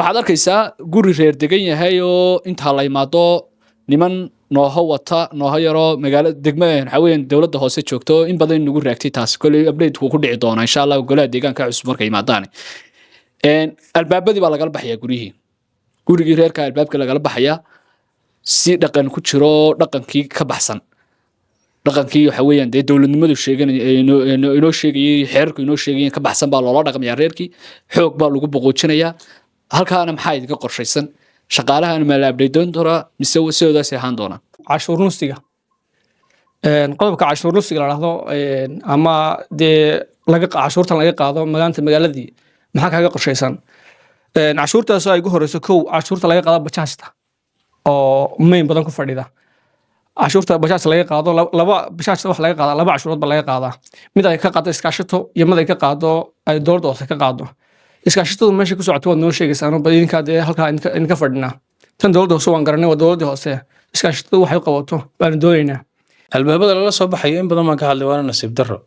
waxaad arkaysaa guri reer degan yahay oo inta la imaado niman nooho wata nooho yaro magaalada degmada waxa weeyaan dawladda hoose joogto in badan nagu raagtay taas kulay update ku dhici doona insha Allah golaha deegaanka cusub markay imaadaan albaabadii baa laga baxaya gurigii reerka albaabka laga baxaya si dhaqan ku jiro dhaqankii ka baxsan dhaqankii waxa weeyaan dawladnimadu inoo sheegayay xeerku inoo sheegayay ka baxsan baa loola dhaqmayaa reerkii xoog baa lagu boqojinayaa halkaana maxay idinka qorshaysan shaqaalahan ma la update doona mise sidoodaas ahaan doona cashuur nusiga qodobka cashuur nusiga la raahdo ama cashuurtan laga qaado magaaladii maxaa kaaga qorshaysan cashuurtaas ay ugu horeyso kow cashuurta laga qaado bajaajta oo main badan ku fadhida cashuurta bajaajta laga qaado laba bajaajta wax laga qaado laba cashuurood ba laga qaadaa mid ay ka qaado iskaashato iyo mid ay ka qaado ay dowladda hoose ka qaado iskaashatadu meesha ku socoto waad noo sheegaysaa badinka halkaa in ka fadhinaa tan dowladda hoose waan garanay waa dowladda hoose iskaashatadu waxay u qabato baan doonaynaa albaabada lala soo baxayo in badan baan ka hadlay waana nasiib darro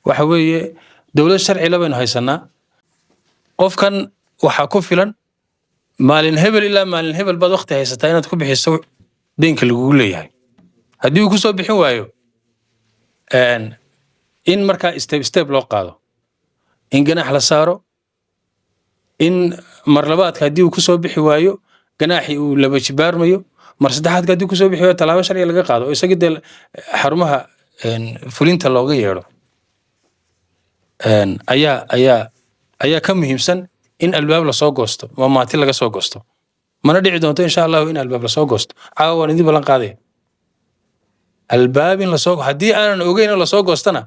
waxa weeye dowlad sharci la baynu haysanaa qofkan waxaa ku filan maalin hebel ilaa maalin hebel baad waqti haysataa inaad ku bixiso deynka lagugu leeyahay haddii uu ku soo bixin waayo in markaa step loo qaado in ganaax la saaro in mar labaadka haddii uu ku soo bixi waayo ganaaxii uu laba jibaarmayo mar saddexaadka haddii ku soo bixi waayo tallaabo sharci laga qaado oo isagii dee xarumaha fulinta looga yeedho ayaa ka muhiimsan in albaab lasoo goosto waa maati laga soo goosto mana dhici doonto insha allahu in albaab lasoo goosto caawa waan idin ballan qaadaya albaab in lasoo haddii aanan ogeyn in lasoo goostana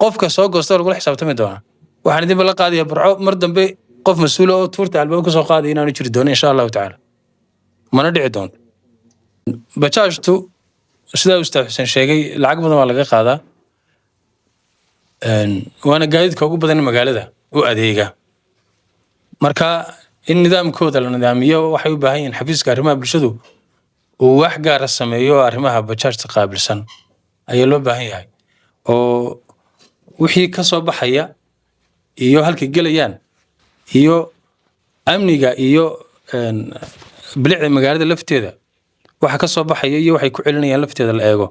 qofka soo goosta lagula xisaabtami doonaa waxaan idin ballan qaadaya burco mar dambe qof mas-uul oo tuurta albaab ka soo qaadaya inaanu jiri doono insha allahu tacaala mana dhici doonto bajaajtu sidaa ustaad xuseen sheegay lacag badan waa laga qaadaa waana gaadiidka ugu badan magaalada u adeega marka in nidaamkooda la nidaamiyo waxay u baahan yihiin xafiiska arrimaha bulshadu uu wax gaara sameeyo arrimaha bajaajta qaabilsan ayaa loo baahan yahay oo wixii ka soo baxaya iyo halkay gelayaan iyo amniga iyo bilicda magaalada lafteeda waxa ka soo baxaya iyo waxay ku celinayaan lafteeda la eego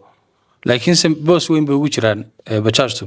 laakiinse boos weyn bay ugu jiraan bajaajtu